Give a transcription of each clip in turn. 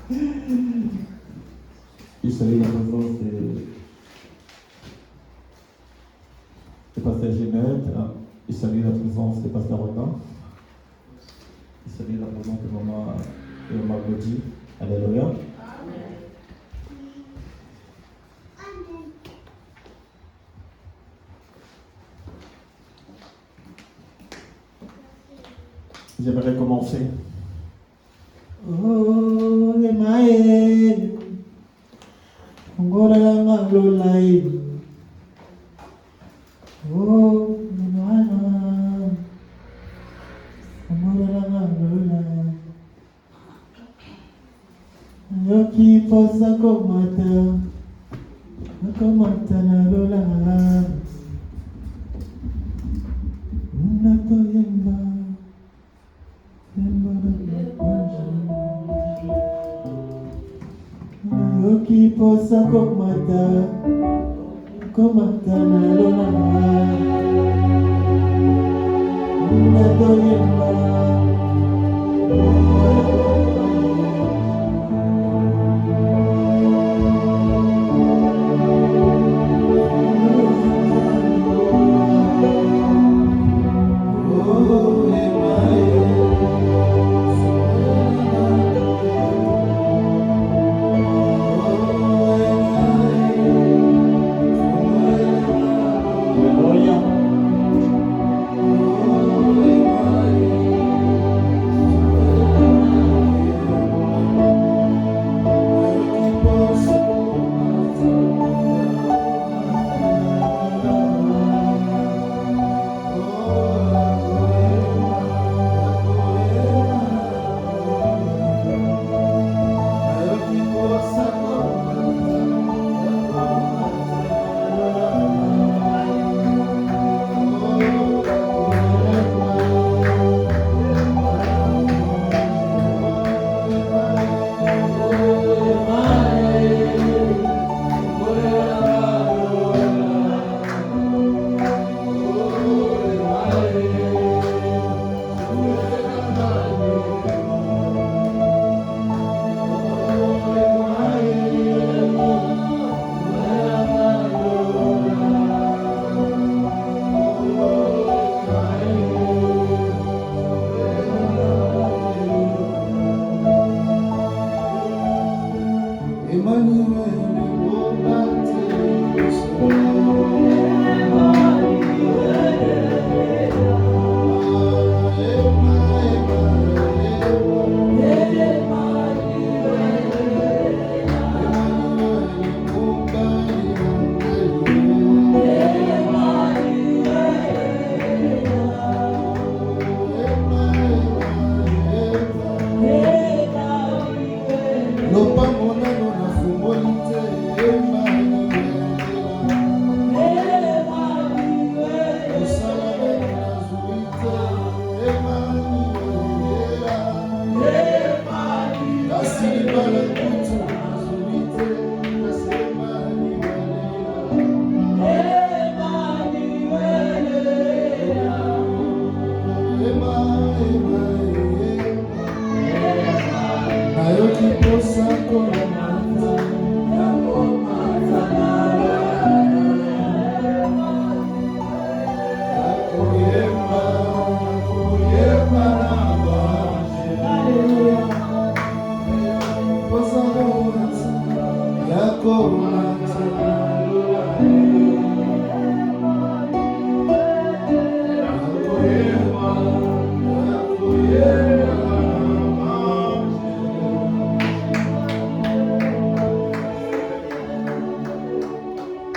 Il salue la présence de pasteur Ginette. Il salue la présence de pasteur Rotin. Il salue la présence de maman Gaudi. Alléluia. J'aimerais commencer. Oh, Emael, ngora ngalolai. Oh, Emael, ngora ngalolai. Yoki posa komata nalola. Nato yemba. Yoki posa komata na lola na doyemba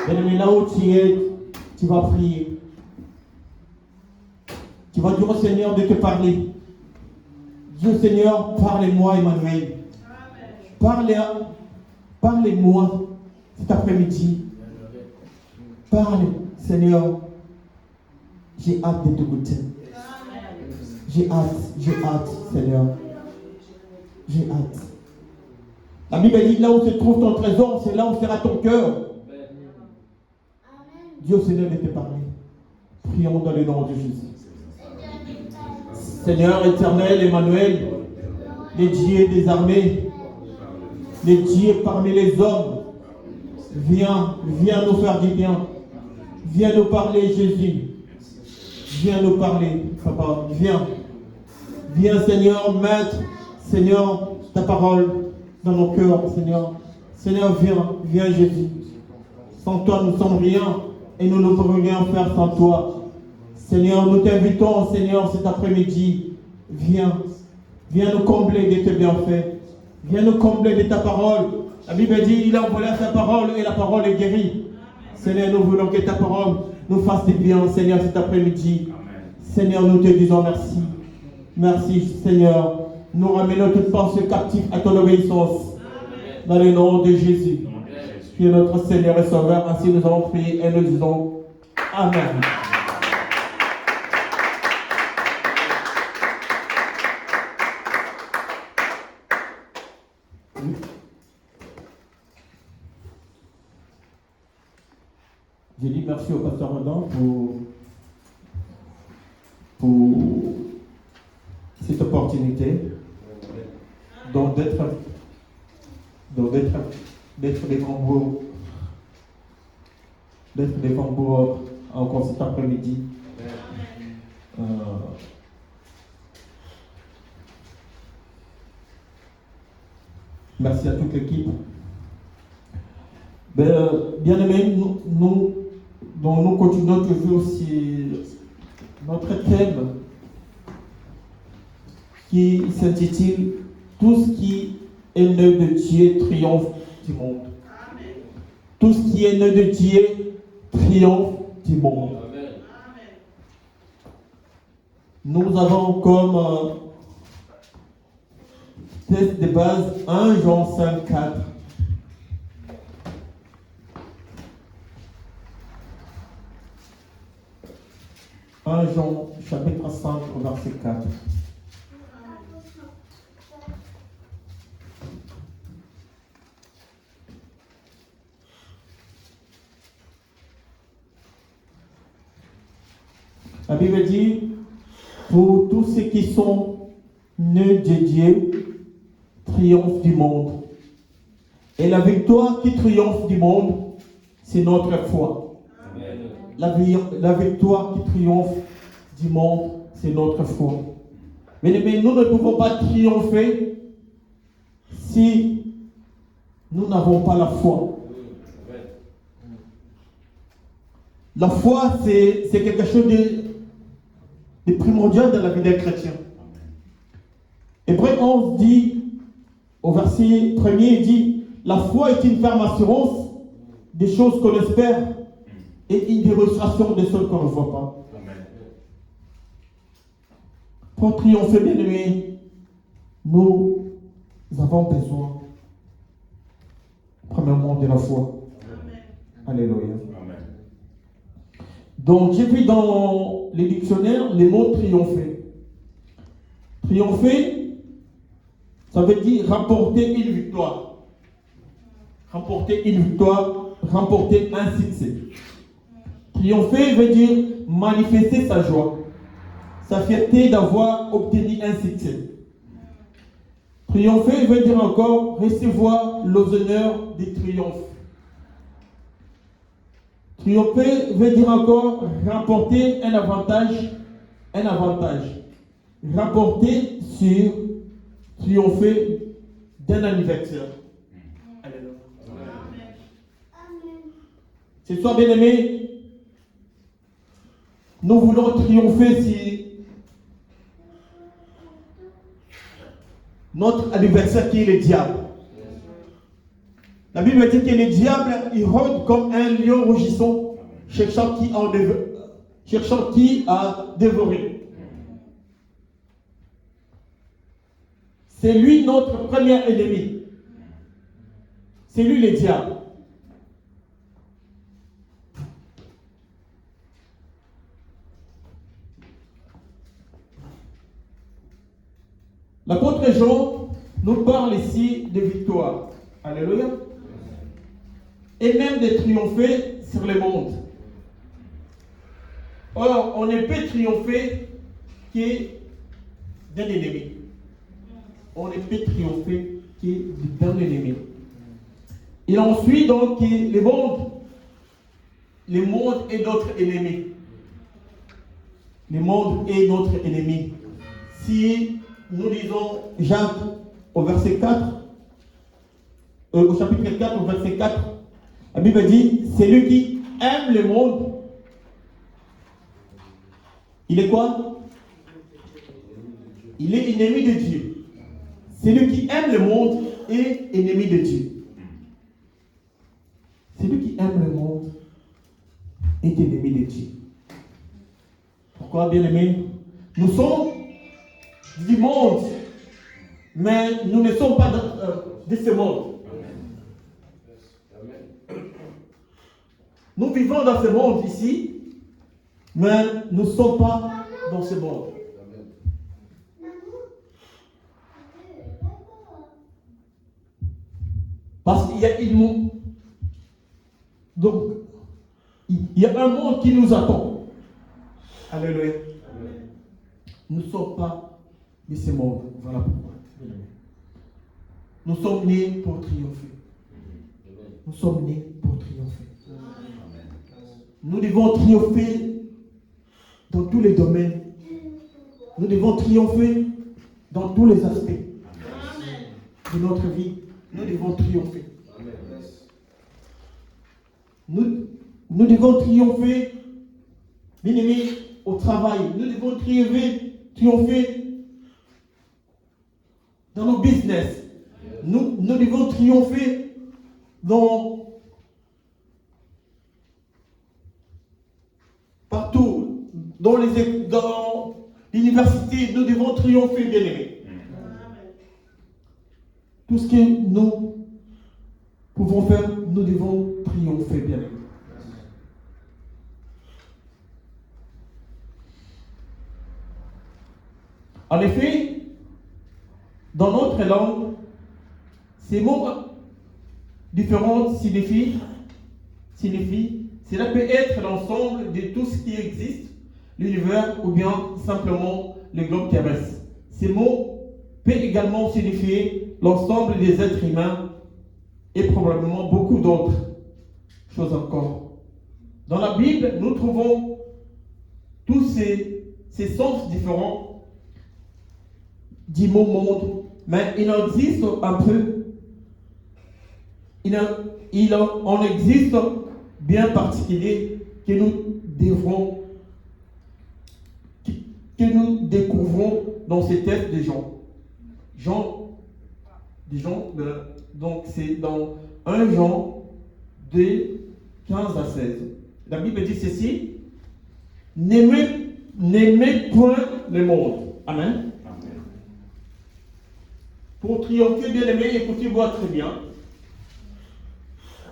Bien-aimé, là où tu es, tu vas prier. Tu vas dire au Seigneur de te parler. Dis au Seigneur, parlez-moi, Emmanuel. Parlez-moi cet après-midi. Parle, Seigneur. J'ai hâte de t'écouter. J'ai hâte, Seigneur. J'ai hâte. La Bible dit, là où se trouve ton trésor, c'est là où sera ton cœur. Dis au Seigneur de te parler. Prions dans le nom de Jésus. Seigneur éternel, Emmanuel, les dieux des armées, le Dieu parmi les hommes. Viens nous faire du bien. Viens nous parler, Jésus. Viens nous parler, Papa. Viens, Seigneur, mettre, Seigneur, ta parole dans nos cœurs, Seigneur. Seigneur, viens, Jésus. Sans toi, nous ne sommes rien et nous ne pouvons rien faire sans toi. Seigneur, nous t'invitons, Seigneur, cet après-midi. Viens nous combler de tes bienfaits. Viens nous combler de ta parole. La Bible dit, il a envolé sa parole et la parole est guérie. Seigneur, nous voulons que ta parole nous fasse du bien, Seigneur, cet après-midi. Seigneur, nous te disons merci. Merci, Seigneur. Nous ramenons toute pensée captive à ton obéissance. Dans le nom de Jésus, qui est notre Seigneur et Sauveur. Ainsi nous avons prié et nous disons Amen. Je dis merci au pasteur Rodan pour cette opportunité d'être des tambours encore cet après-midi. Merci à toute l'équipe. Bien aimés, nous continuons toujours sur notre thème qui s'intitule Tout ce qui est né de Dieu triomphe du monde. Amen. Tout ce qui est né de Dieu triomphe du monde. Amen. Nous avons comme texte de base 1 Jean 5, 4. 1 Jean chapitre 5 verset 4. La Bible dit, pour tous ceux qui sont nés de Dieu, triomphe du monde. Et la victoire qui triomphe du monde, c'est notre foi. Amen. La victoire qui triomphe du monde, c'est notre foi. Mais nous ne pouvons pas triompher si nous n'avons pas la foi. La foi, c'est quelque chose de primordial dans la vie d'un chrétien. Hébreux 11 dit, au verset 1er, il dit, la foi est une ferme assurance des choses qu'on espère et une démonstration de celles qu'on ne voit pas. Amen. Pour triompher, bien aimés, nous avons besoin, premièrement, de la foi. Amen. Alléluia. Amen. Donc, j'ai vu dans les dictionnaires les mots triompher. Triompher, ça veut dire remporter une victoire. Remporter une victoire, remporter un succès. Triompher veut dire manifester sa joie, sa fierté d'avoir obtenu un succès. Triompher veut dire encore recevoir les honneurs du triomphe. Triompher veut dire encore remporter un avantage. Remporter sur triompher d'un anniversaire. Alléluia. Ce soir, bien aimé, nous voulons triompher sur notre adversaire qui est le diable. La Bible dit que le diable, il rôde comme un lion rougissant, cherchant qui a dévoré. C'est lui notre premier ennemi. C'est lui le diable. L'apôtre Jean nous parle ici de victoire. Alléluia. Et même de triompher sur le monde. Or, on ne peut triompher que d'un ennemi. On ne peut triompher que d'un ennemi. Il ensuite donc le monde est notre ennemi. Le monde est notre ennemi. Si nous lisons Jacques au verset 4, au chapitre 4, au verset 4, la Bible dit, celui qui aime le monde, il est quoi? Il est ennemi de Dieu. Celui qui aime le monde est ennemi de Dieu. Celui qui aime le monde est ennemi de Dieu. Pourquoi, bien-aimés? Nous sommes du monde, mais nous ne sommes pas de ce monde. Nous vivons dans ce monde ici, mais nous ne sommes pas dans ce monde. Parce qu'il y a une monde. Donc, il y a un monde qui nous attend. Alléluia. Nous ne sommes pas de ce monde. Voilà pourquoi. Nous sommes nés pour triompher. Nous sommes nés pour triompher. Nous devons triompher dans tous les domaines. Nous devons triompher dans tous les aspects de notre vie. Nous devons triompher. Nous devons triompher, bien aimés, au travail. Nous devons triompher dans nos business. Nous devons triompher partout, dans l'université. Nous devons triompher, bien aimés. Tout ce que nous pouvons faire, nous devons triompher, bien aimés. En effet, dans notre langue, ces mots différents signifient, cela peut être l'ensemble de tout ce qui existe, l'univers ou bien simplement le globe terrestre. Ces mots peuvent également signifier l'ensemble des êtres humains et probablement beaucoup d'autres choses encore. Dans la Bible, nous trouvons tous ces sens différents du mot monde, mais il en existe un peu, il en existe bien particulier que nous découvrons dans ces textes de Jean. Donc c'est dans 1 Jean 2, 15 à 16. La Bible dit ceci: n'aimez point le monde. Amen. Pour triompher, bien aimé, écoutez-moi très bien.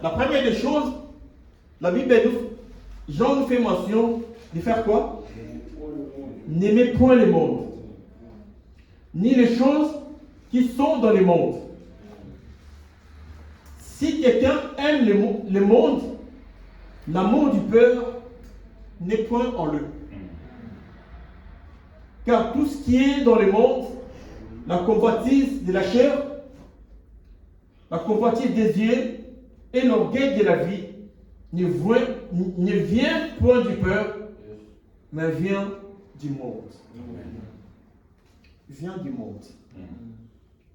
La première des choses, la Bible, Jean nous fait mention de faire quoi? N'aimez point le monde, ni les choses qui sont dans le monde. Si quelqu'un aime le monde, l'amour du Père n'est point en lui. Car tout ce qui est dans le monde, la convoitise de la chair, la convoitise des yeux et l'orgueil de la vie ne vient point du Père, mais vient du monde. Vient du monde.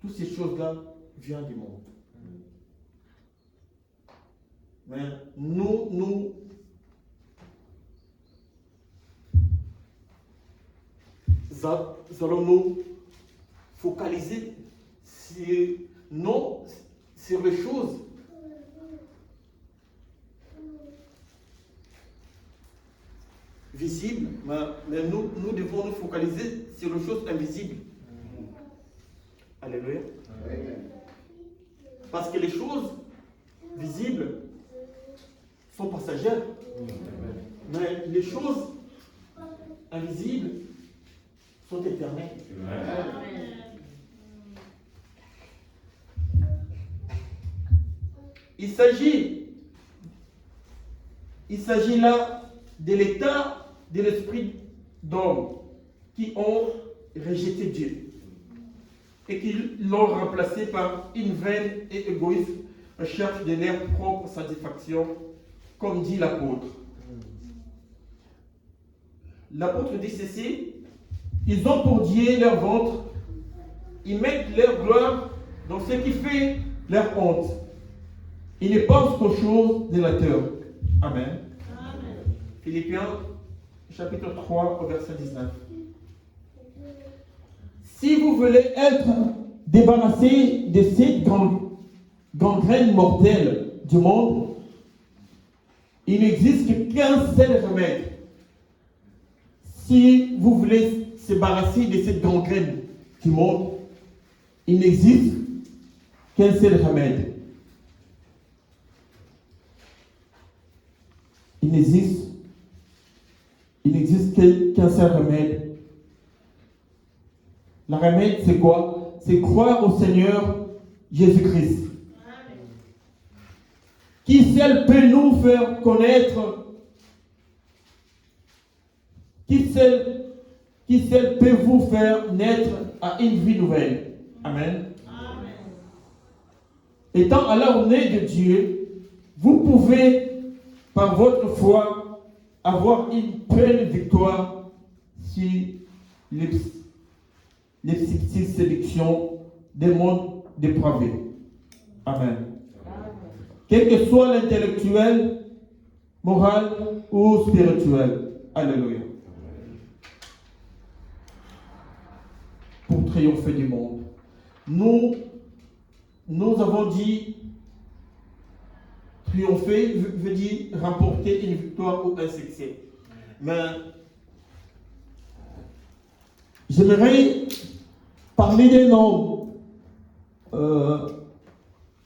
Toutes ces choses-là viennent du monde. Mais nous allons nous focaliser sur les choses visibles, mais nous devons nous focaliser sur les choses invisibles. Alléluia. Parce que les choses visibles sont passagères, mais les choses invisibles sont éternelles. Il s'agit là de l'état de l'esprit d'hommes qui ont rejeté Dieu et qui l'ont remplacé par une vaine et égoïste recherchent de leur propre satisfaction, comme dit l'apôtre. L'apôtre dit ceci, ils ont pour Dieu leur ventre, ils mettent leur gloire dans ce qui fait leur honte. Ils ne pensent qu'aux choses de la terre. Amen. Amen. Philippiens, chapitre 3, au verset 19. Si vous voulez être débarrassé de cette gangrène mortelle du monde, il n'existe qu'un seul remède. Si vous voulez se débarrasser de cette gangrène du monde, il n'existe qu'un seul remède. Il n'existe qu'un seul remède. Le remède, c'est quoi? C'est croire au Seigneur Jésus-Christ. Qui seul peut nous faire connaître, qui seul peut vous faire naître à une vie nouvelle. Amen. Amen. Étant alors né de Dieu, vous pouvez, par votre foi, avoir une pleine victoire sur les petites sélections des mondes dépravés. Amen. Quel que soit l'intellectuel, moral ou spirituel. Alléluia. Pour triompher du monde. Nous avons dit triompher veut dire remporter une victoire ou un succès. Mais j'aimerais parler d'un homme,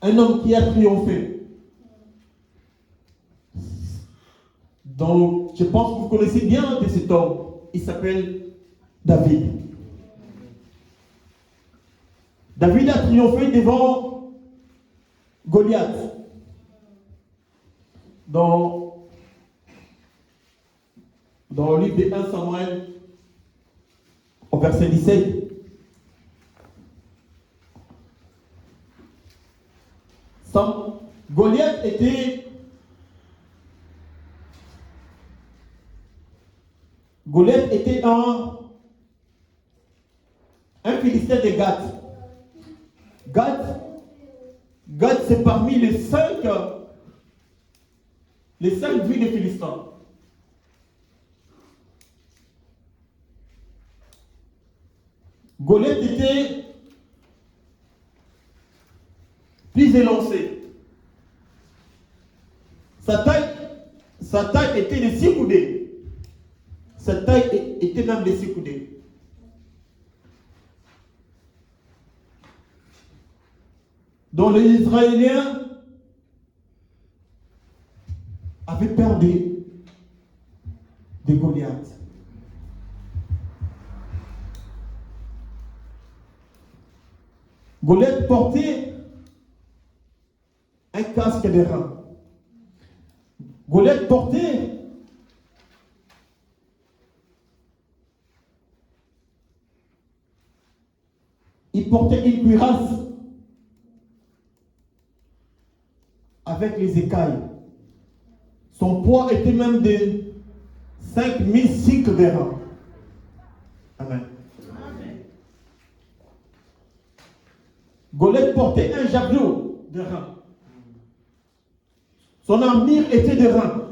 un homme qui a triomphé. Donc, je pense que vous connaissez bien de cet homme. Il s'appelle David. David a triomphé devant Goliath. Dans le livre de 1 Samuel, au verset 17, Goliath était un Philistin de Gath. Gath, c'est parmi les cinq villes des Philistins. Goliath était plus élancé. Sa taille était de 6 coudées. Sa taille était même de 6 coudées. Donc les Israéliens avaient peur de Goliath. Goliath portait un casque de rein. Goliath portait une cuirasse avec les écailles. Son poids était même de 5000 cycles de rein. Amen. Amen. Goliath portait un javelot de rein. Son armure était de rein.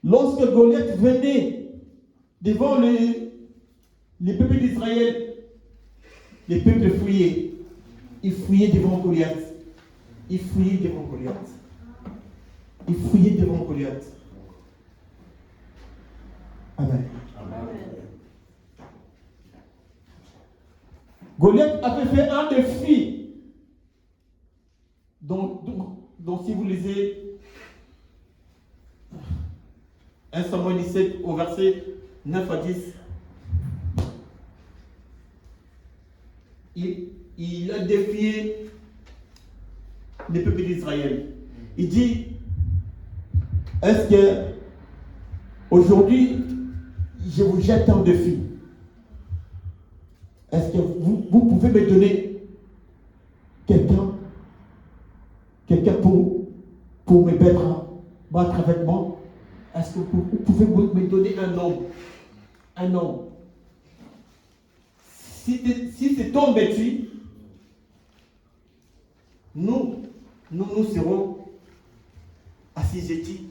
Lorsque Goliath venait devant les peuples d'Israël, les peuples fuyaient. Ils fuyaient devant Goliath. Ils fuyaient devant Goliath. Ils fuyaient devant Goliath. Amen. Amen. Goliath avait fait un défi. Donc si vous lisez 1 Samuel 17 au verset 9 à 10, il a défié les peuples d'Israël. Il dit, est-ce que aujourd'hui je vous jette un défi? Est-ce que vous pouvez me donner un homme, si cet homme est tué, nous serons assujettis.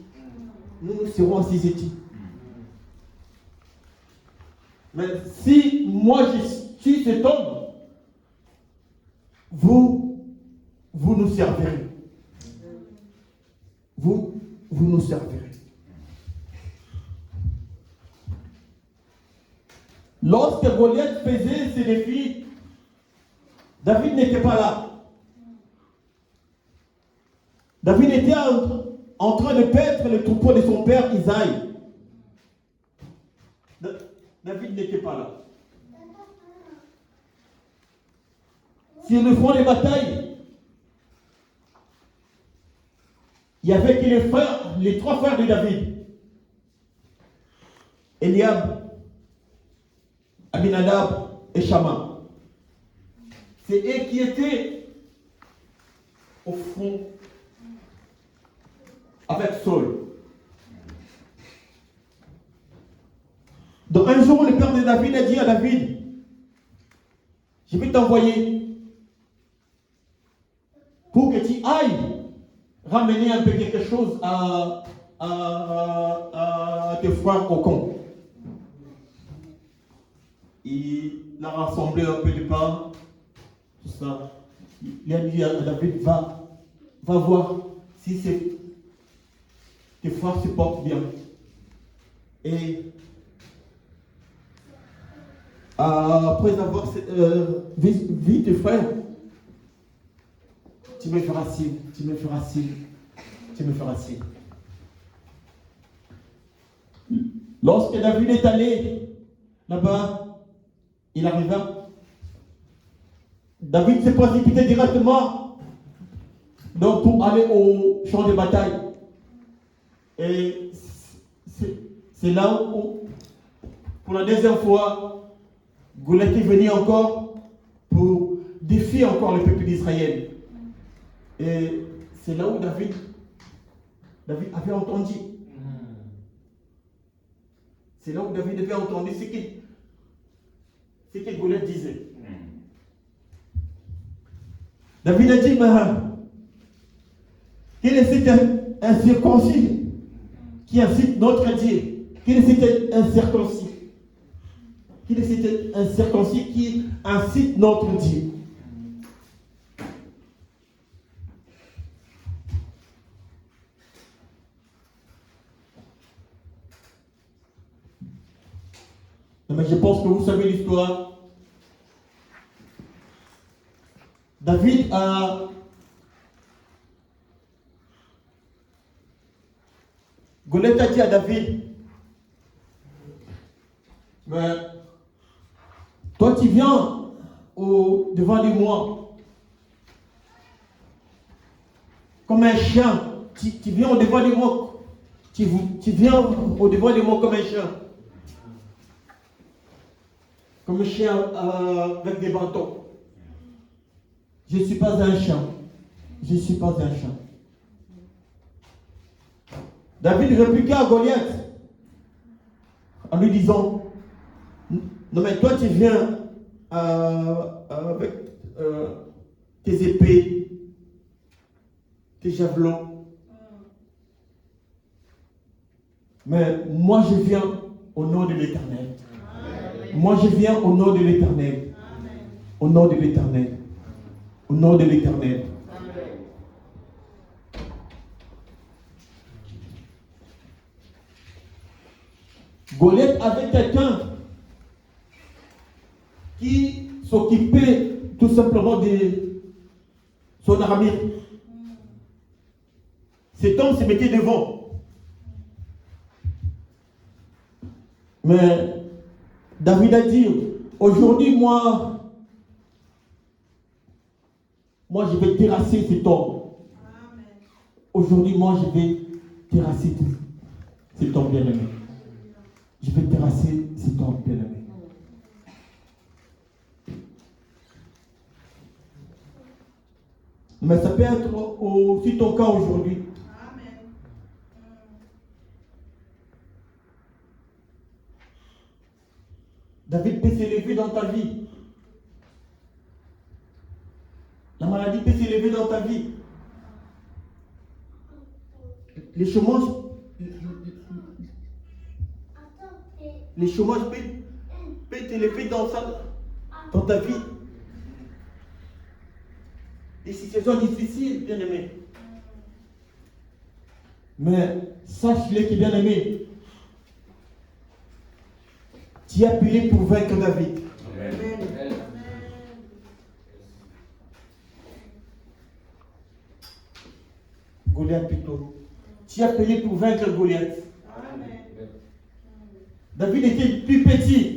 Nous serons assujettis. Mais si moi je tue cet homme, vous nous servirez. Vous nous servirez. Lorsque Goliath faisait ses défis, David n'était pas là. David était en train de paître le troupeau de son père Isaïe. David n'était pas là. Sur le front des batailles, il y avait que les trois frères de David. Eliab, Abinadab et Shama. C'est eux qui étaient au front avec Saul. Donc un jour, le père de David a dit à David, je vais t'envoyer pour que tu ailles ramener un peu quelque chose à tes frères au camp. Il a rassemblé un peu de pain, tout ça. Il a dit à David, va voir si tes frères se portent bien. Et après avoir vu tes frères, tu me feras signe, tu me feras signe, tu me feras signe. Lorsque David est allé là-bas, il arriva. David s'est précipité directement donc pour aller au champ de bataille. Et c'est là où, pour la deuxième fois, Goliath est venu encore pour défier encore le peuple d'Israël. Et c'est là où David avait entendu. C'est là où David avait entendu ce que Goliath disait. David a dit, mais quel est cet incirconcis qui incite notre Dieu? Quel est cet incirconcis? Quel est cet incirconcis qui incite notre Dieu? Mais je pense que vous savez l'histoire. David a Goliath a dit à David, mais toi tu viens devant de moi comme un chien, tu viens au devant de moi, tu viens au devant de moi comme un chien. Comme un chien avec des bâtons. Je ne suis pas un chien. Je ne suis pas un chien. David répliqua à Goliath en lui disant, non mais toi tu viens avec tes épées, tes javelins. Mais moi je viens au nom de l'Éternel. Moi je viens au nom de l'Éternel. Au nom de l'Éternel. Au nom de l'Éternel. Goliath avait quelqu'un qui s'occupait tout simplement de son armure. Cet homme se mettait devant. Mais David a dit, aujourd'hui moi je vais terrasser cet homme. Aujourd'hui moi je vais terrasser cet homme bien-aimé. Je vais terrasser cet homme bien-aimé. Mais ça peut être aussi ton cas aujourd'hui. dans ta vie. La maladie peut s'élever dans ta vie. Les chômages peut t'élever dans ta vie. Des situations difficiles, bien aimé. Mais sache-le qui bien aimé. Tu es appelé pour vaincre David. Amen. Goliath plutôt. Tu es appelé pour vaincre Goliath. Amen. David était plus petit.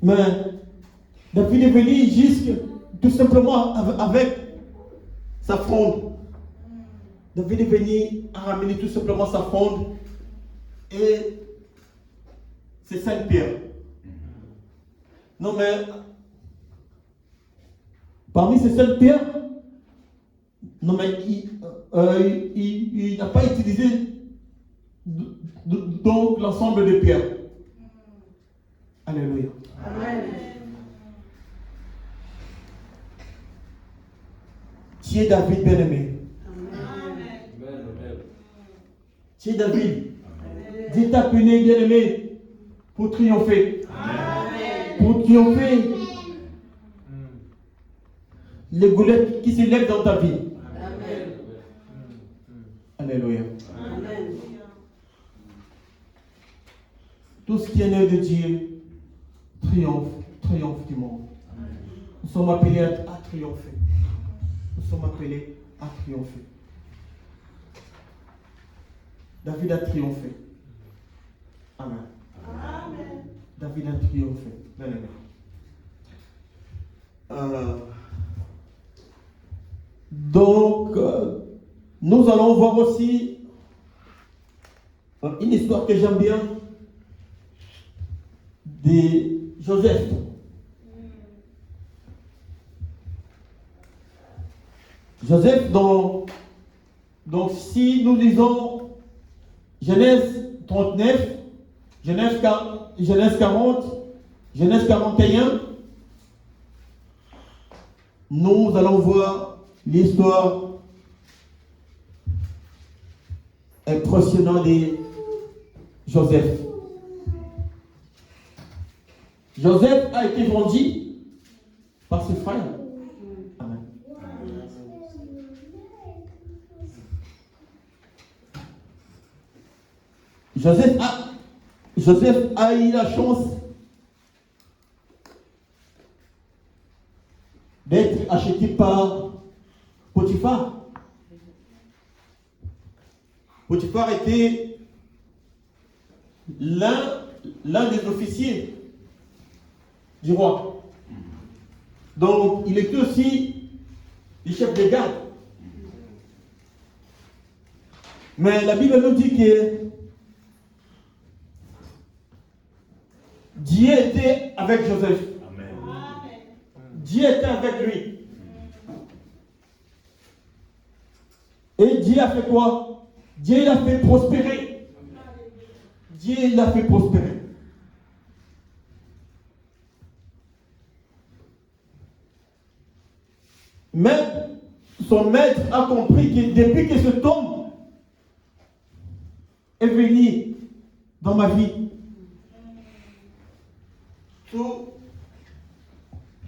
Mais David est venu jusque tout simplement avec sa fronde. David est venu à ramener tout simplement sa fronde et ses 5 pierres. Non mais, parmi ces 5 pierres, non mais il n'a pas utilisé donc l'ensemble des pierres. Alléluia. Amen. Tu es David bien-aimé. Tu es David. Dieu t'a appelé bien-aimé pour triompher. Amen. Pour triompher les Goliaths qui s'élèvent dans ta vie. Amen. Alléluia. Amen. Tout ce qui est né de Dieu triomphe du monde. Amen. Nous sommes appelés à triompher. Nous sommes appelés à triompher. David a triomphé. Amen. Amen. David a triomphé. Bien aimé. Donc, nous allons voir aussi une histoire que j'aime bien de Joseph. Joseph, donc si nous lisons Genèse 39, Genèse 40, Genèse 41, nous allons voir l'histoire impressionnante de Joseph. Joseph a été vendu par ses frères. Amen. Joseph a eu la chance d'être acheté par Potiphar. Potiphar était l'un des officiers du roi. Donc, il était aussi le chef de garde. Mais la Bible nous dit que Dieu était avec Joseph. Amen. Dieu était avec lui. Et Dieu a fait quoi? Dieu l'a fait prospérer. Dieu l'a fait prospérer. Mais son maître a compris que depuis que cet homme est venu dans ma vie,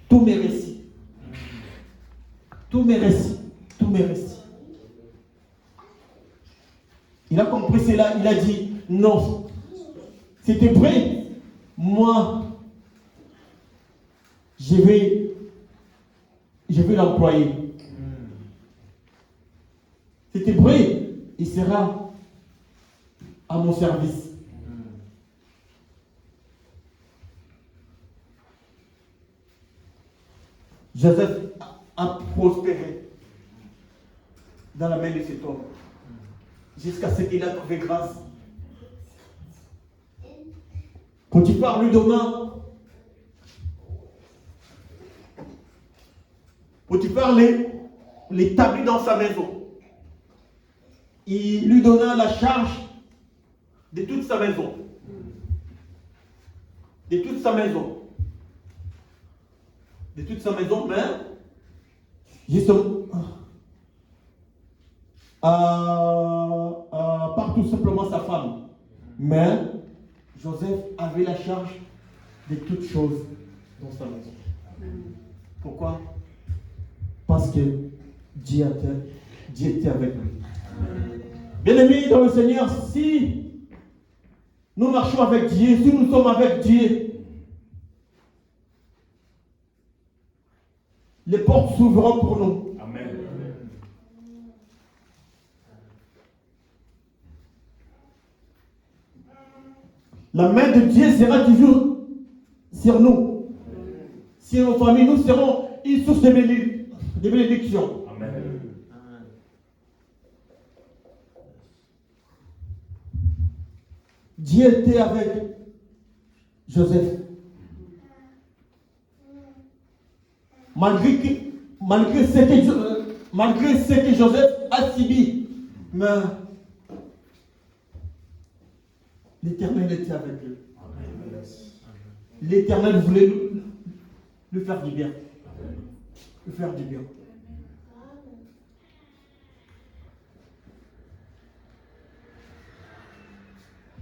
tous mes récits. Il a compris cela, il a dit non. C'était vrai. Moi, je vais l'employer. C'était vrai. Il sera à mon service. Joseph a prospéré dans la main de cet homme jusqu'à ce qu'il a trouvé grâce. Potiphar lui donna l'établit dans sa maison. Il lui donna la charge de toute sa maison. de toute sa maison. De toute sa maison, mais justement, par tout simplement sa femme. Mais Joseph avait la charge de toutes choses dans sa maison. Pourquoi? Parce que Dieu était avec lui. Bien-aimés dans le Seigneur, si nous marchons avec Dieu, si nous sommes avec Dieu, les portes s'ouvriront pour nous. Amen. La main de Dieu sera toujours sur nous. Sur nos familles, nous serons une source de bénédiction. Amen. Dieu était avec Joseph. Malgré ce que Joseph a subi, mais l'Éternel était avec lui. L'Éternel voulait lui faire du bien. Lui faire du bien.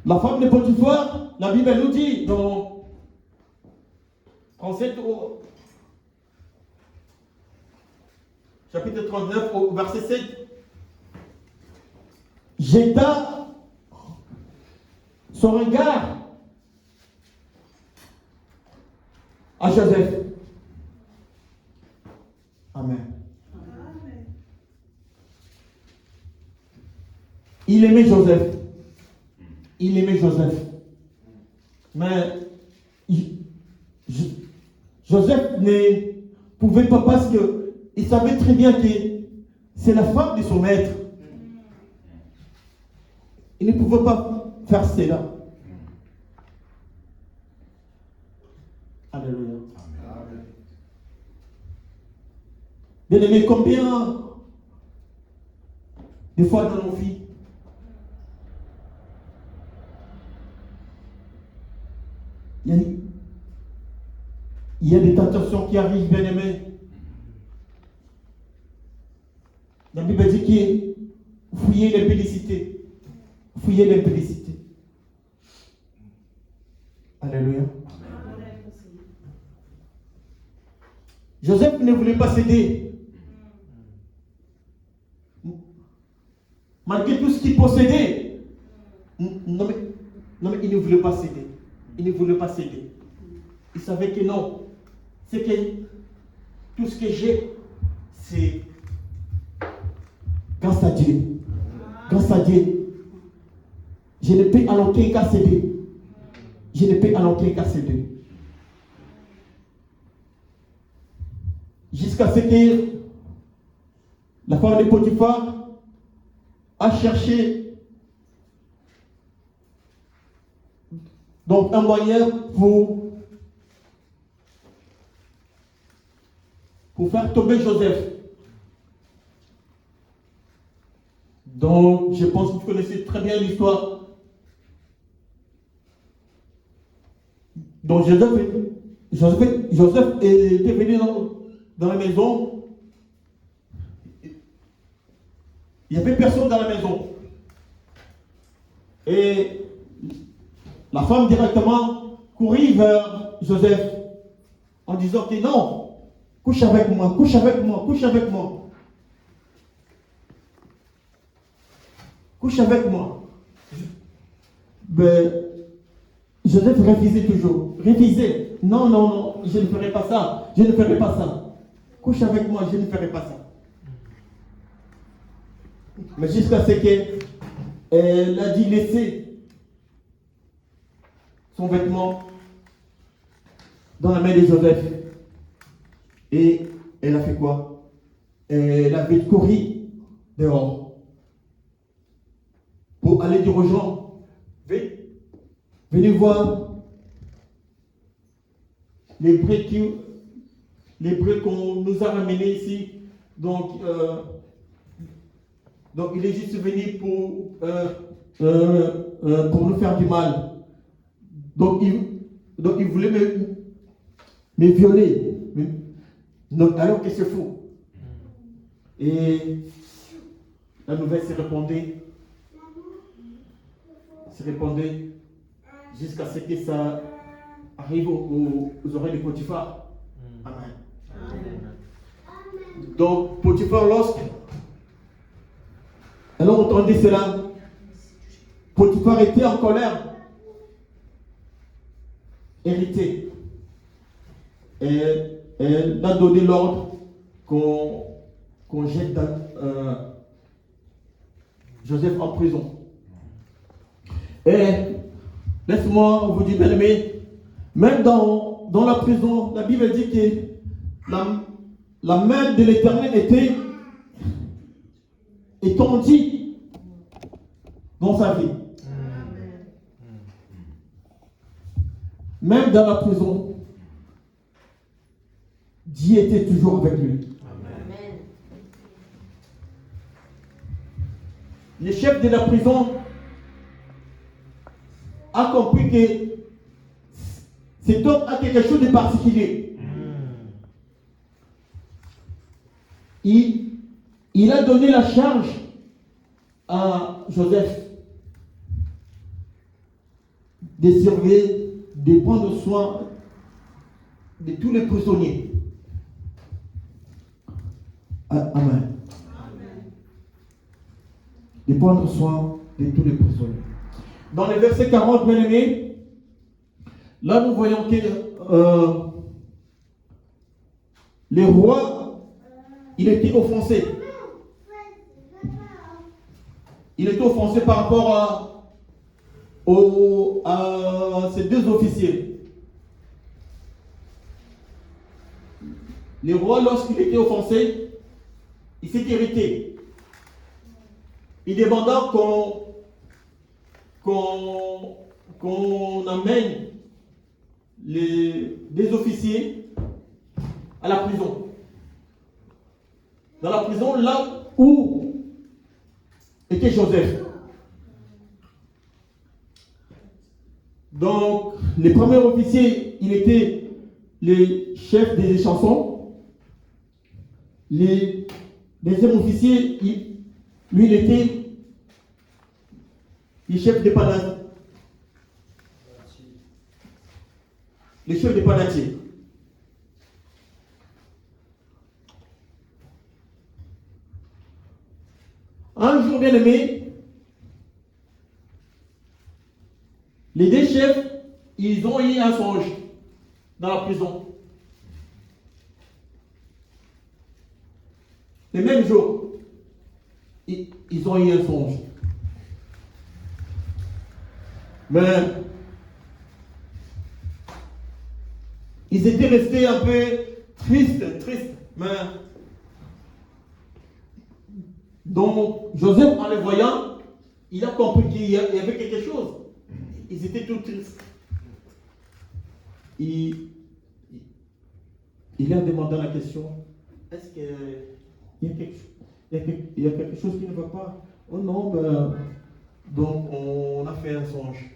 La femme de Potiphar, la Bible nous dit dans 37 chapitre 39 au verset 7, jeta son regard à Joseph. Amen. Il aimait Joseph. Il aimait Joseph. Mais Joseph ne pouvait pas parce qu'il savait très bien que c'est la femme de son maître. Il ne pouvait pas faire cela. Alléluia. Bien aimé, combien de fois dans nos vies il y a des tentations qui arrivent, bien aimé. La Bible dit que fouillez l'impudicité. Fouillez l'impudicité. Alléluia. Joseph ne voulait pas céder. Malgré tout ce qu'il possédait. Non mais il ne voulait pas céder. Il ne voulait pas céder. Il savait que non. C'est que tout ce que j'ai, c'est grâce à Dieu. Grâce à Dieu. Je ne peux en aucun cas céder. Je ne peux en aucun cas céder. Jusqu'à ce que la femme de Potiphar a cherché donc un moyen pour faire tomber Joseph. Donc, je pense que vous connaissez très bien l'histoire. Donc, Joseph était venu dans la maison. Il n'y avait personne dans la maison. Et la femme directement courit vers Joseph en disant que non, couche avec moi, couche avec moi, couche avec moi. Couche avec moi. Mais Joseph refusait toujours. Refusait. Non, non, non, je ne ferai pas ça. Je ne ferai pas ça. Couche avec moi, je ne ferai pas ça. Mais jusqu'à ce qu'elle a dit laisser son vêtement dans la main de Joseph. Et elle a fait quoi? Elle a vite couru dehors pour aller dire aux gens, venez voir les brés qu'on nous a ramenés ici. Donc il est juste venu pour nous faire du mal. Donc Donc il voulait me violer. Donc, alors que c'est faux. Et la nouvelle s'est répandue. Jusqu'à ce que ça arrive aux oreilles de Potiphar. Amen. Donc, Potiphar, lorsque elle a entendu cela, Potiphar était en colère, irrité. Et elle a donné l'ordre qu'on jette Joseph en prison. Et laisse-moi vous dire, bien aimé, même dans la prison, la Bible dit que la main de l'Éternel était étendue dans sa vie. Même dans la prison, Dieu était toujours avec lui. Amen. Le chef de la prison a compris que cet homme a quelque chose de particulier. Il a donné la charge à Joseph de surveiller, de prendre soin de tous les prisonniers. Amen. De prendre soin de tous les prisonniers. Dans le verset 40, bien aimé, là nous voyons que le roi, il était offensé. Il était offensé par rapport à ces deux officiers. Le roi, lorsqu'il était offensé, il s'est irrité. Il demanda qu'on amène des officiers à la prison. Dans la prison, là où était Joseph. Donc, le premier officier, il était le chef des échansons. Le deuxième officier, lui, il était le chef des panatiers. Le chef des panatiers. Un jour, bien aimé, les deux chefs, ils ont eu un songe dans la prison. Le même jour, ils ont eu un songe. Mais ils étaient restés un peu tristes. Mais donc Joseph, en les voyant, il a compris qu'il y avait quelque chose. Ils étaient tous tristes. Il a demandé la question, est-ce qu'il y a quelque chose qui ne va pas? Oh non, ben, donc on a fait un songe.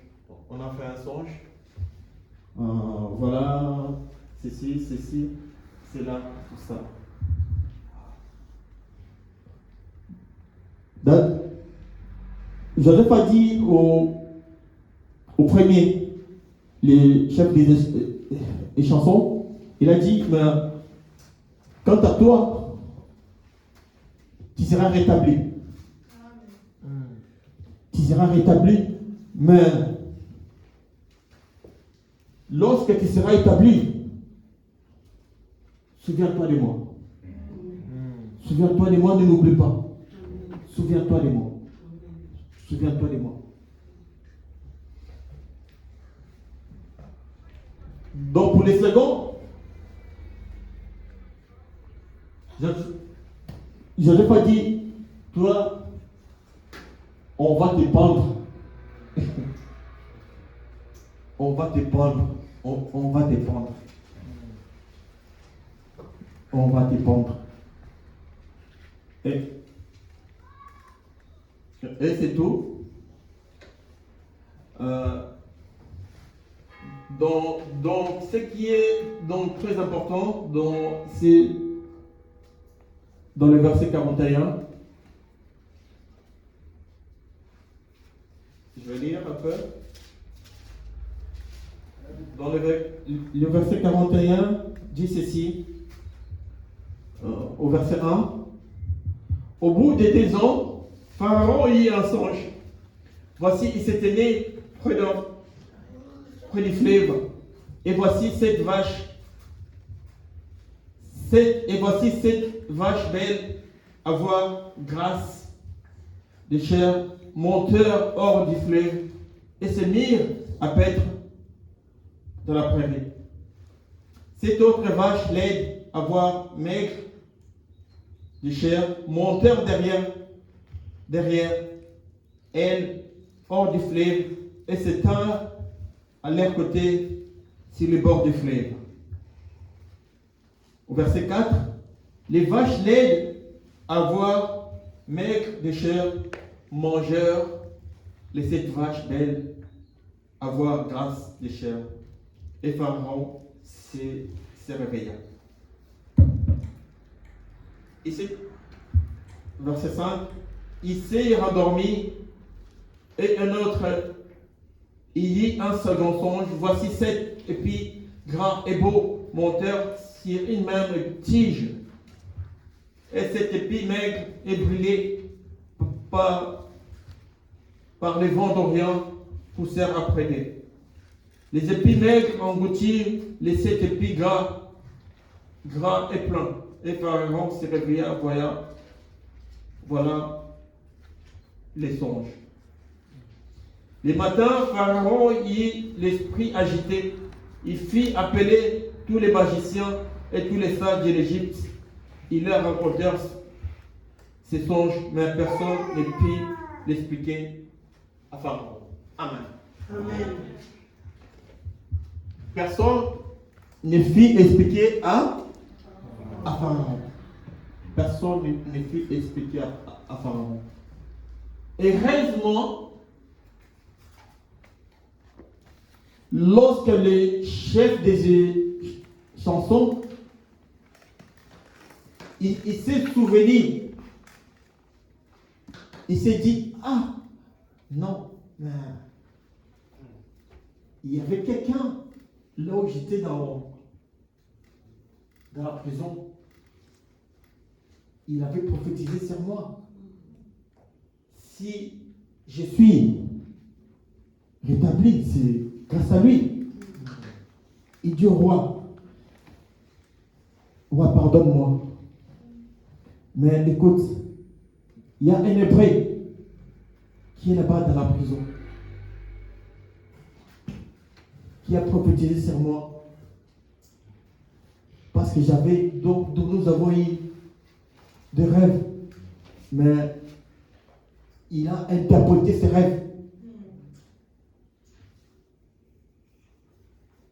Voilà, ceci, c'est là, tout ça. Donc, Joseph a dit au premier, les chefs des chansons, il a dit, mais quant à toi, tu seras rétabli. Tu seras rétabli, mais lorsque tu seras établi, souviens-toi de moi. Souviens-toi de moi, ne m'oublie pas. Souviens-toi de moi. Souviens-toi de moi. Donc pour les seconds, je n'ai pas dit, toi, on va te pendre. On va te pendre. On va te pendre. On va te pendre. Et c'est tout. Donc, ce qui est donc très important, c'est dans le verset 41. Je vais lire un peu. Dans le verset 41 dit ceci, au verset 1. Au bout de 2 ans, Pharaon eut un songe. Voici, il s'était né près du fleuve. Et voici 7 vaches. Et voici 7 vaches belles, à voir grasse de chair, montèrent hors du fleuve et se mirent à paître dans la prairie. 7 autres vaches laides, à voir maigres de chair, montèrent derrière elles, hors du fleuve, et se tinrent à leur côté sur le bord du fleuve. Au verset 4, les vaches laides, à voir maigres de chair, mangèrent les 7 vaches belles, à voir grasses de chair. Et Pharaon se réveilla. Ici, verset 5, il s'est rendormi, et un autre, il y eut un second songe. Voici 7 épis grands et beaux montèrent sur une même tige. Et cet épi maigre et brûlé par les vents d'Orient poussèrent après eux. Les épis maigres engloutirent les 7 épis gras et pleins. Et Pharaon se réveilla, voilà les songes. Le matin, Pharaon eut l'esprit agité. Il fit appeler tous les magiciens et tous les sages de l'Égypte. Il leur racontèrent ces songes, mais personne ne put l'expliquer à Pharaon. Amen. Amen. Personne ne fit expliquer à Pharaon. Personne ne fit expliquer à Pharaon. Et heureusement, lorsque le chef des chansons, il s'est souvenu, il s'est dit, ah, non, mais il y avait quelqu'un là où j'étais dans la prison. Il avait prophétisé sur moi. Si je suis rétabli, c'est grâce à lui. Il dit au roi, pardonne-moi. Mais écoute, il y a un Hébreu qui est là-bas dans la prison, qui a prophétisé sur moi. Parce que nous avons eu des rêves. Mais il a interprété ses rêves.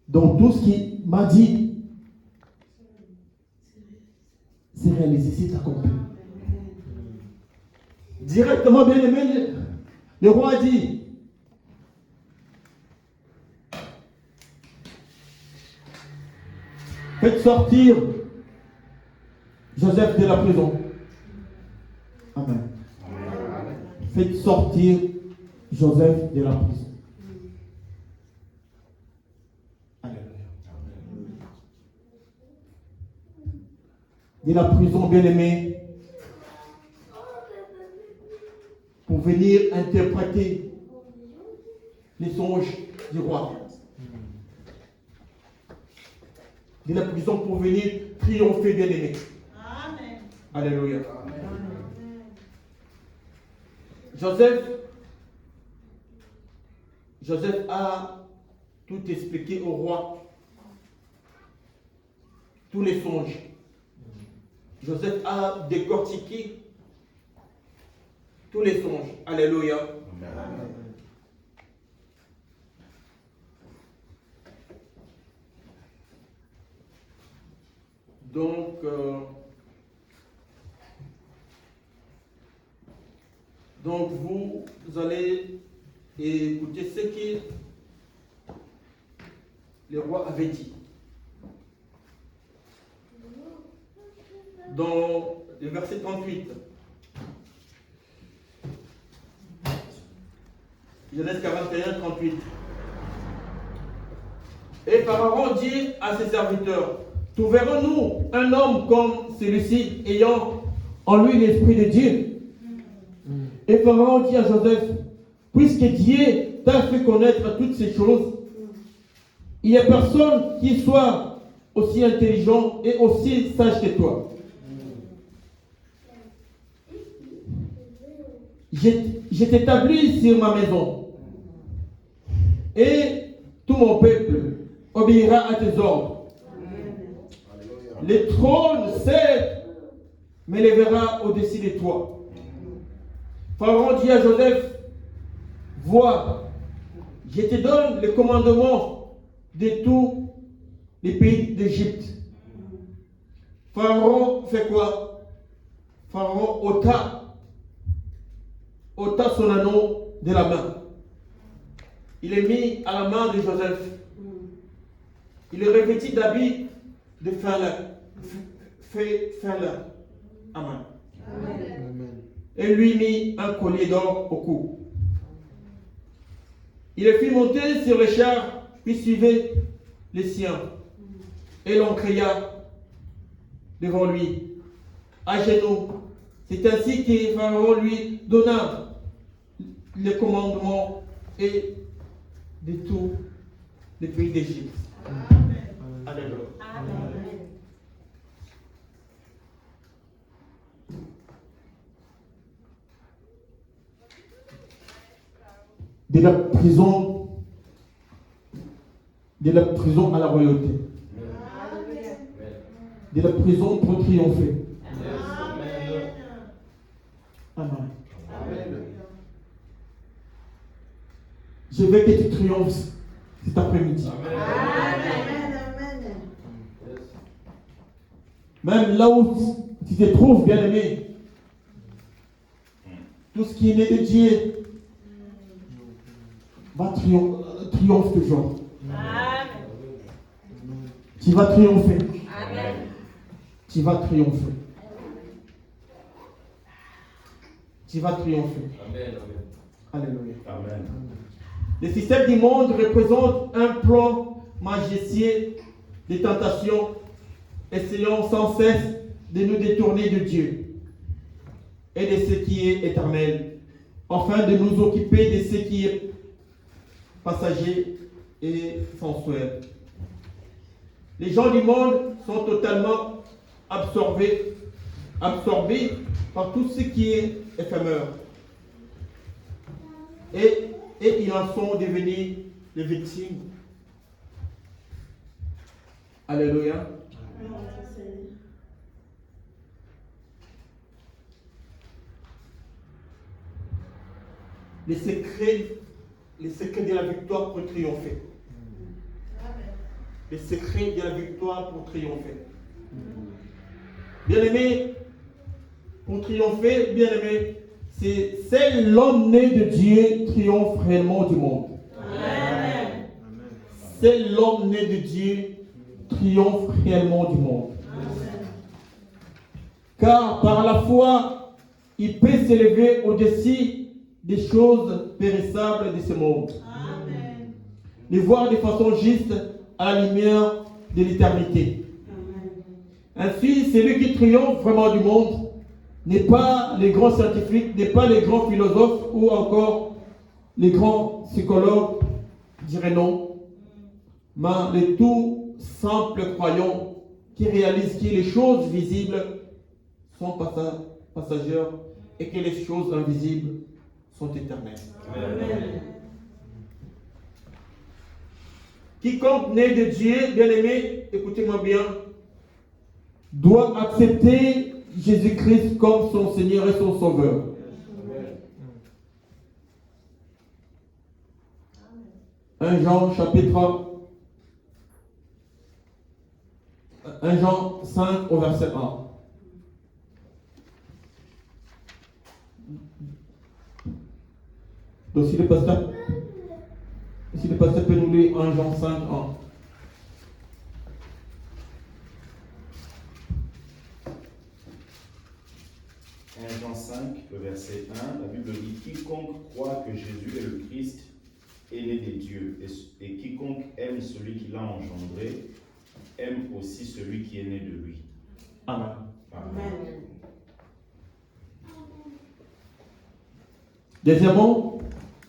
Donc tout ce qu'il m'a dit, c'est réalisé, c'est accompli. Directement, bien aimé, le roi a dit, faites sortir Joseph de la prison. Amen. Faites sortir Joseph de la prison. De la prison, bien-aimé, pour venir interpréter les songes du roi. De la prison pour venir triompher, bien-aimé. Amen. Alléluia. Amen. Joseph a tout expliqué au roi. Tous les songes. Joseph a décortiqué tous les songes. Alléluia. Amen. Donc vous allez écouter ce le roi avait dit. Dans le verset 38, Genèse 41, 38. Et Pharaon dit à ses serviteurs, trouverons-nous un homme comme celui-ci, ayant en lui l'esprit de Dieu? Et Pharaon dit à Joseph, puisque Dieu t'a fait connaître toutes ces choses, il n'y a personne qui soit aussi intelligent et aussi sage que toi. Je t'établis sur ma maison, et tout mon peuple obéira à tes ordres. Le trône, certes, m'élèvera au-dessus de toi. Pharaon dit à Joseph, vois, je te donne le commandement de tous les pays d'Égypte. Pharaon fait quoi? Pharaon ôta son anneau de la main. Il est mis à la main de Joseph. Il est revêtu d'habits de fin lin à main. Et lui mit un collier d'or au cou. Il le fit monter sur les chars, puis suivait les siens. Et l'on cria devant lui, à genoux. C'est ainsi que Pharaon lui donna le commandement et de tout le pays d'Égypte. Alléluia. De la prison à la royauté. De la prison pour triompher. Amen. Je veux que tu triomphes cet après-midi. Même là où tu te trouves, bien-aimé, tout ce qui est né de Dieu va triomphe toujours. Tu vas triompher. Tu vas triompher. Tu vas triompher. Alléluia. Amen. Le système du monde représente un plan majestueux de tentation, essayant sans cesse de nous détourner de Dieu et de ce qui est éternel, afin de nous occuper de ce qui est passager et sensuel. Les gens du monde sont totalement absorbés par tout ce qui est éphémère. Et ils en sont devenus les victimes. Alléluia. Les secrets de la victoire pour triompher. Les secrets de la victoire pour triompher. Bien-aimé, pour triompher, bien-aimé, c'est l'homme né de Dieu triomphe réellement du monde. Amen. C'est l'homme né de Dieu triomphe réellement du monde. Amen. Car par la foi, il peut s'élever au-dessus des choses périssables de ce monde. Amen. Les voir de façon juste à la lumière de l'éternité. Amen. Ainsi, celui qui triomphe vraiment du monde n'est pas les grands scientifiques, n'est pas les grands philosophes ou encore les grands psychologues, diraient non, mais les tout simples croyants qui réalisent que les choses visibles sont passagères et que les choses invisibles sont éternelles. Amen. Quiconque né de Dieu, bien-aimé, écoutez-moi bien, doit accepter Jésus-Christ comme son Seigneur et son Sauveur. Amen. 1 Jean chapitre 1 Jean 5 au verset 1. Donc si le pasteur peut nous lire 1 Jean 5, 1. 1 Jean 5, le verset 1, la Bible dit « Quiconque croit que Jésus est le Christ est né des dieux, et quiconque aime celui qui l'a engendré, aime aussi celui qui est né de lui. » Amen. Amen. Deuxièmement,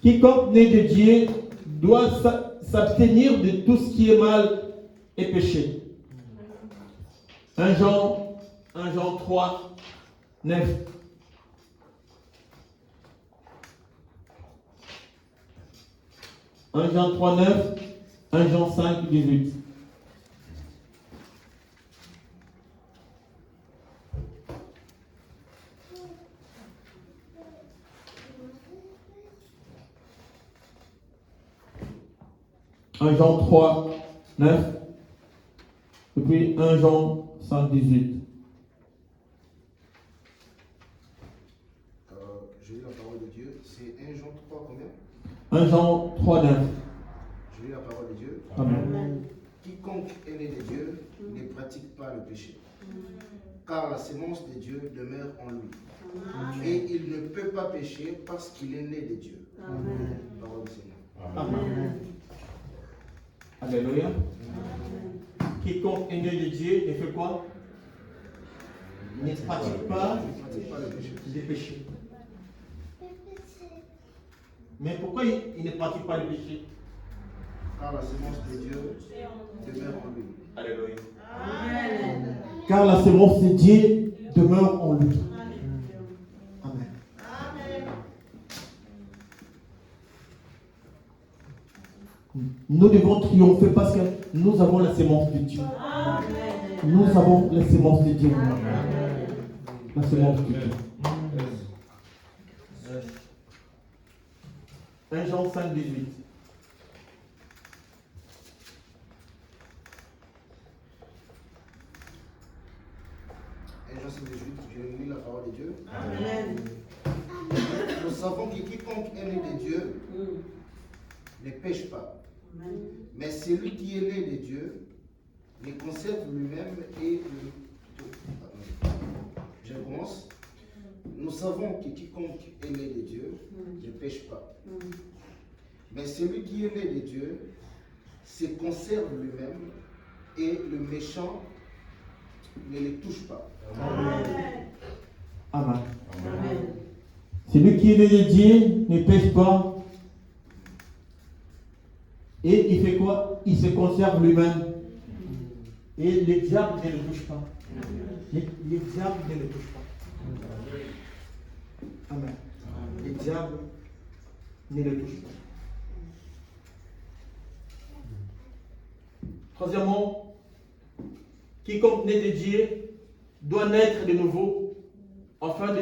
quiconque né de Dieu doit s'abstenir de tout ce qui est mal et péché. 1 Jean 3, 9. 1 Jean 3, 9, 1 Jean 5, 18. Un Jean 3, 9, et puis 1 Jean 5, 18. Je lis la parole de Dieu. C'est 1 Jean 3 combien? 1 Jean 3, 9. Je lis la parole de Dieu. Amen. Quiconque est né de Dieu ne pratique pas le péché, car la sémence de Dieu demeure en lui. Et il ne peut pas pécher parce qu'il est né de Dieu. Parole du Seigneur. Amen. Alléluia. Quiconque est né de Dieu ne fait quoi? Ne pratique pas Ne pratique pas le péché. les péchés. Mais pourquoi il ne pratique pas le péché? Car la sémence de Dieu demeure en lui. Alléluia. Amen. Car la sémence de Dieu demeure en lui. Amen. Amen. Nous devons triompher parce que nous avons la sémence de Dieu. Amen. Nous avons la sémence de Dieu. La sémence de Dieu. 1 Jean 5, 18. Et Jean 5, 18, je lis la parole de Dieu. Amen. Nous savons que quiconque est né de Dieu ne pêche pas. Mais celui qui est né de Dieu le conserve lui-même et le... Je recommence. Nous savons que quiconque est né de Dieu ne pêche pas. Mais celui qui est né de Dieu se conserve lui-même et le méchant ne le touche pas. Amen. Amen. Amen. Celui qui est né de Dieu ne pêche pas. Et il fait quoi? Il se conserve lui-même. Et le diable ne le touche pas. Le diable ne le touche pas. Amen. Le diable ne le touche pas. Troisièmement, quiconque naît de Dieu doit naître de nouveau afin de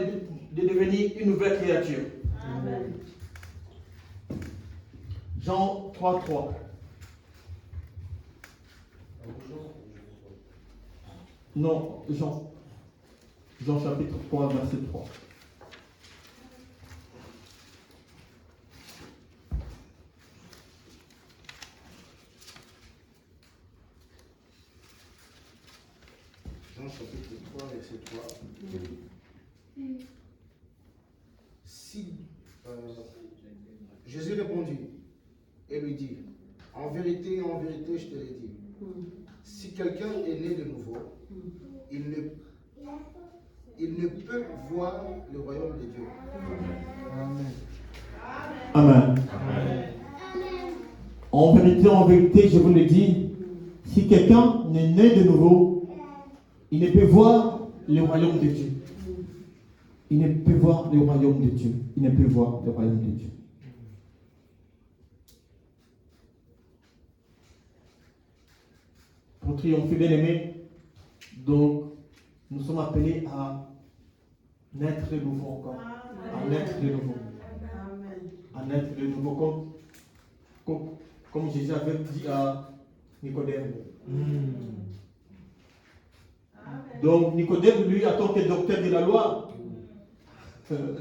devenir une nouvelle créature. Amen. Jean 3, 3. Non, Jean chapitre 3, verset 3. Jean chapitre 3, verset 3. Si, Jésus répondit et lui dit, en vérité, je te l'ai dit, si quelqu'un est né de nouveau, il ne peut voir le royaume de Dieu. Amen. En vérité, je vous le dis, si quelqu'un est né de nouveau, il ne peut voir le royaume de Dieu. Il ne peut voir le royaume de Dieu. Il ne peut voir le royaume de Dieu. Pour triompher, bien aimé, donc nous sommes appelés à naître de nouveau encore. À naître de nouveau. À naître de nouveau, comme Jésus avait dit à Nicodème. Donc Nicodème, lui, en tant que docteur de la loi,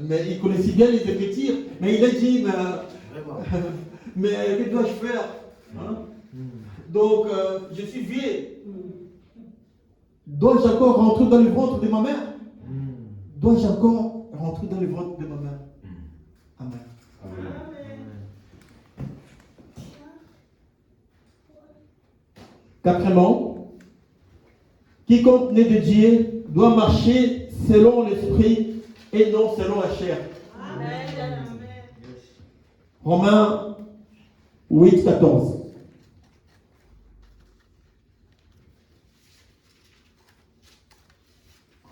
mais il connaissait bien les Écritures, mais il a dit, mais que dois-je faire, hein? Donc, je suis vieux. Dois-je encore rentrer dans le ventre de ma mère? Dois-je encore rentrer dans le ventre de ma mère. Amen. Amen. Quatrièmement, quiconque né de Dieu doit marcher selon l'esprit et non selon la chair. Amen. Romains 8, 14.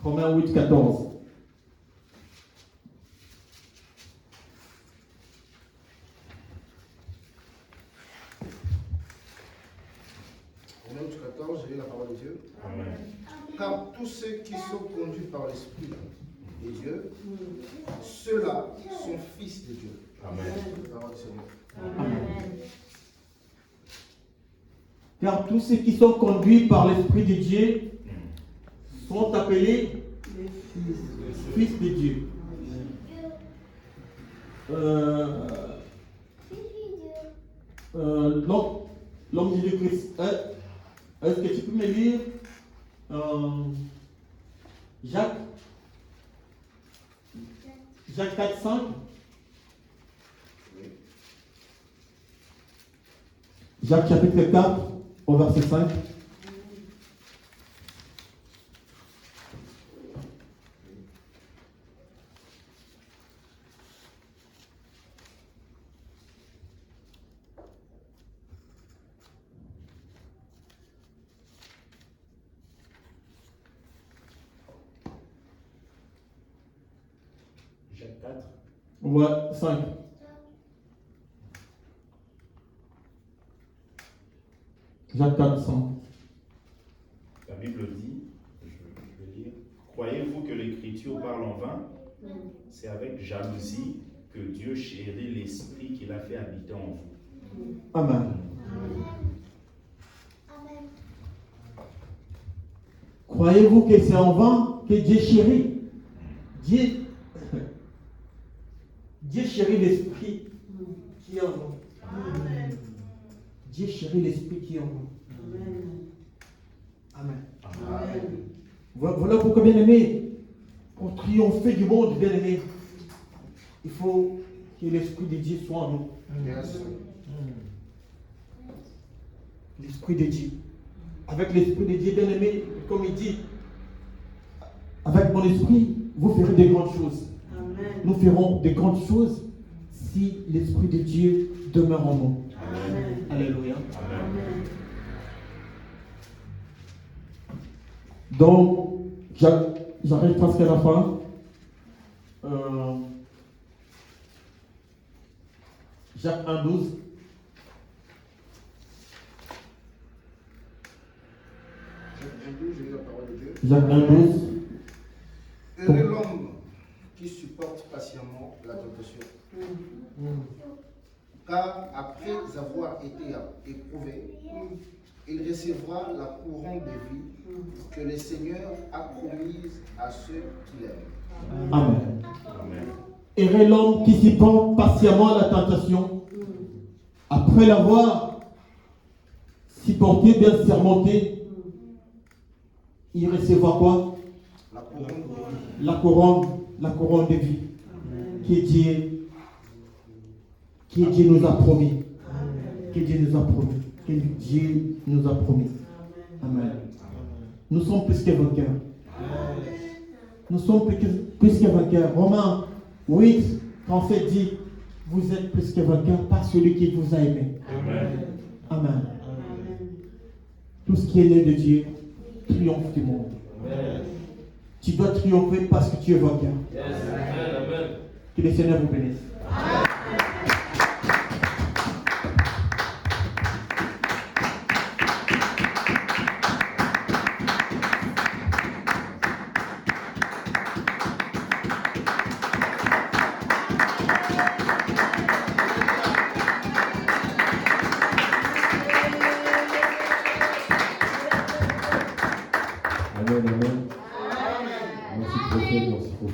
Romains 8, 14. Romains 14, j'ai lu la parole de Dieu. Amen. Car tous ceux qui sont conduits par l'Esprit de Dieu, ceux-là sont fils de Dieu. Amen. La parole du Seigneur. Car tous ceux qui sont conduits par l'Esprit de Dieu sont appelés fils de Dieu. L'homme de Dieu Christ. Est-ce que tu peux me lire Jacques 4, 5? Jacques chapitre 4, au verset 5. Jacques 4. Ouais, 5. Jacques 4, 5. La Bible dit, je vais lire, croyez-vous que l'Écriture parle en vain? C'est avec jalousie que Dieu chérit l'Esprit qu'il a fait habiter en vous. Amen. Croyez-vous que c'est en vain que Dieu chérit? Dieu chérit l'esprit qui est en nous. Dieu chérit l'esprit qui est en nous. Amen. Voilà pourquoi, bien aimé, pour triompher du monde, bien aimé, il faut que l'esprit de Dieu soit en nous. Yes. L'esprit de Dieu. Avec l'esprit de Dieu, bien aimé, comme il dit, avec mon esprit, vous ferez de grandes choses. Amen. Nous ferons de grandes choses si l'esprit de Dieu demeure en nous. Amen. Alléluia. Amen. Donc, j'arrive presque à la fin. Jacques 1, 12. J'ai lu la parole de Dieu. Jacques 1, 12. Heureux l'homme qui supporte patiemment la tentation. Car après avoir été éprouvé, il recevra la couronne de vie que le Seigneur a promise à ceux qui l'aiment. Amen. Amen. Heureux l'homme qui supporte patiemment la tentation. Après l'avoir supporté, bien surmonté, il recevra quoi? La couronne de vie. La couronne de vie que Dieu nous a promis. Que Dieu nous a promis. Que Dieu nous a promis. Amen. Nous sommes plus que vainqueurs. Nous sommes plus que vainqueurs. Romains 8, 37 dit, vous êtes plus que vainqueurs par celui qui vous a aimé. Amen. Amen. Tout ce qui est né de Dieu triomphe du monde. Tu dois triompher parce que tu es vainqueur. Que le Seigneur vous bénisse. Amen, amen. Merci prophète, merci prophète.